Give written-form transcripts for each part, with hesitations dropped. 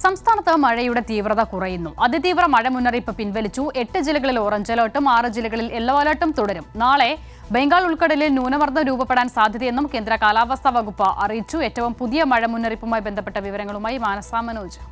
സംസ്ഥാനത്ത് മഴയുടെ തീവ്രത കുറയുന്നു. അതിതീവ്ര മഴ മുന്നറിയിപ്പ് പിൻവലിച്ചു. 8 ജില്ലകളിൽ ഓറഞ്ച് അലർട്ടും 6 ജില്ലകളിൽ യെല്ലോ അലർട്ടും തുടരും. നാളെ ബംഗാൾ ഉൾക്കടലിൽ ന്യൂനമർദ്ദം രൂപപ്പെടാൻ സാധ്യതയെന്നും കേന്ദ്ര കാലാവസ്ഥാ വകുപ്പ് അറിയിച്ചു. ഏറ്റവും പുതിയ മഴ മുന്നറിയിപ്പുമായി ബന്ധപ്പെട്ട വിവരങ്ങളുമായി മാനസ മനോജ്.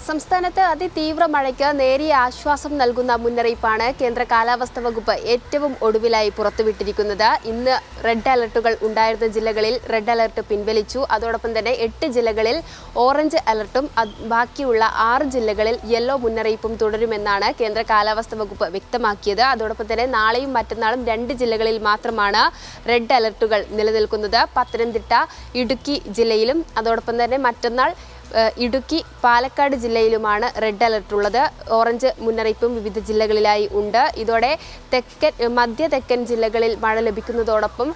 സംസ്ഥാനത്ത് അതിതീവ്ര മഴയ്ക്ക് നേരിയ ആശ്വാസം നൽകുന്ന മുന്നറിയിപ്പാണ് കേന്ദ്ര കാലാവസ്ഥാ വകുപ്പ് ഏറ്റവും ഒടുവിലായി പുറത്തുവിട്ടിരിക്കുന്നത്. ഇന്ന് റെഡ് അലർട്ടുകൾ ഉണ്ടായിരുന്ന ജില്ലകളിൽ റെഡ് അലർട്ട് പിൻവലിച്ചു. അതോടൊപ്പം തന്നെ 8 ജില്ലകളിൽ ഓറഞ്ച് അലർട്ടും ബാക്കിയുള്ള 6 ജില്ലകളിൽ യെല്ലോ മുന്നറിയിപ്പും തുടരുമെന്നാണ് കേന്ദ്ര കാലാവസ്ഥാ വകുപ്പ് വ്യക്തമാക്കിയത്. അതോടൊപ്പം തന്നെ നാളെയും മറ്റന്നാളും 2 ജില്ലകളിൽ മാത്രമാണ് റെഡ് അലർട്ടുകൾ നിലനിൽക്കുന്നത്. പത്തനംതിട്ട, ഇടുക്കി ജില്ലയിലും അതോടൊപ്പം തന്നെ മറ്റന്നാൾ ഇടുക്കി, പാലക്കാട് ജില്ലയിലുമാണ് റെഡ് അലർട്ട് ഉള്ളത്. ഓറഞ്ച് മുന്നറിയിപ്പും വിവിധ ജില്ലകളിലായി ഉണ്ട്. ഇതോടെ മധ്യ തെക്കൻ ജില്ലകളിൽ മഴ ലഭിക്കുന്നതോടൊപ്പം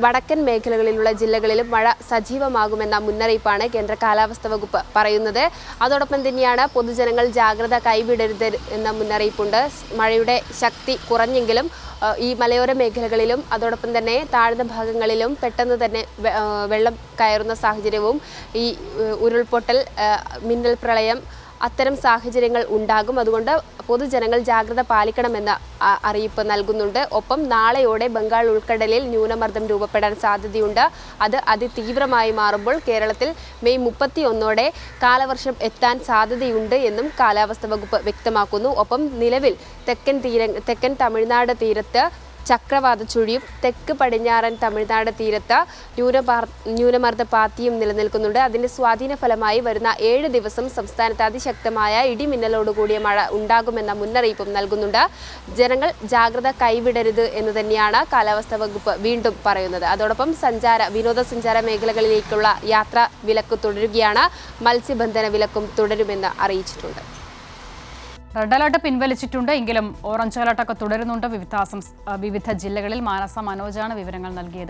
വടക്കൻ മേഖലകളിലുള്ള ജില്ലകളിലും മഴ സജീവമാകുമെന്ന മുന്നറിയിപ്പാണ് കേന്ദ്ര കാലാവസ്ഥാ വകുപ്പ് പറയുന്നത്. അതോടൊപ്പം തന്നെയാണ് പൊതുജനങ്ങൾ ജാഗ്രത കൈവിടരുത് എന്ന മുന്നറിയിപ്പുണ്ട്. മഴയുടെ ശക്തി കുറഞ്ഞെങ്കിലും ഈ മലയോര മേഖലകളിലും അതോടൊപ്പം തന്നെ താഴ്ന്ന ഭാഗങ്ങളിലും പെട്ടെന്ന് തന്നെ വെള്ളം കയറുന്ന സാഹചര്യവും ഈ ഉരുൾപൊട്ടൽ, മിന്നൽ പ്രളയം അത്തരം സാഹചര്യങ്ങൾ ഉണ്ടാകും. അതുകൊണ്ട് പൊതുജനങ്ങൾ ജാഗ്രത പാലിക്കണമെന്ന അറിയിപ്പ് നൽകുന്നുണ്ട്. ഒപ്പം നാളെയോടെ ബംഗാൾ ഉൾക്കടലിൽ ന്യൂനമർദ്ദം രൂപപ്പെടാൻ സാധ്യതയുണ്ട്. അത് അതിതീവ്രമായി മാറുമ്പോൾ കേരളത്തിൽ മെയ് 31 കാലവർഷം എത്താൻ സാധ്യതയുണ്ട് എന്നും കാലാവസ്ഥാ വകുപ്പ് വ്യക്തമാക്കുന്നു. ഒപ്പം നിലവിൽ തെക്കൻ തമിഴ്നാട് തീരത്ത് ചക്രവാത ചുഴിയും തെക്ക് പടിഞ്ഞാറൻ തമിഴ്നാട് തീരത്ത് ന്യൂനമർദ്ദ പാത്തിയും നിലനിൽക്കുന്നുണ്ട്. അതിന്റെ സ്വാധീന ഫലമായി വരുന്ന 7 ദിവസം സംസ്ഥാനത്ത് അതിശക്തമായ ഇടിമിന്നലോടുകൂടിയ മഴ ഉണ്ടാകുമെന്ന മുന്നറിയിപ്പും നൽകുന്നുണ്ട്. ജനങ്ങൾ ജാഗ്രത കൈവിടരുത് എന്ന് തന്നെയാണ് കാലാവസ്ഥാ വകുപ്പ് വീണ്ടും പറയുന്നത്. അതോടൊപ്പം വിനോദസഞ്ചാര മേഖലകളിലേക്കുള്ള യാത്രാ വിലക്ക് തുടരുകയാണ്. മത്സ്യബന്ധന വിലക്കും തുടരുമെന്ന് അറിയിച്ചിട്ടുണ്ട്. റെഡ് അലർട്ട് പിൻവലിച്ചിട്ടുണ്ട് എങ്കിലും ഓറഞ്ച് അലർട്ടൊക്കെ തുടരുന്നുണ്ട് വിവിധ ജില്ലകളിൽ. മാനസ മനോജാണ് വിവരങ്ങൾ നൽകിയത്.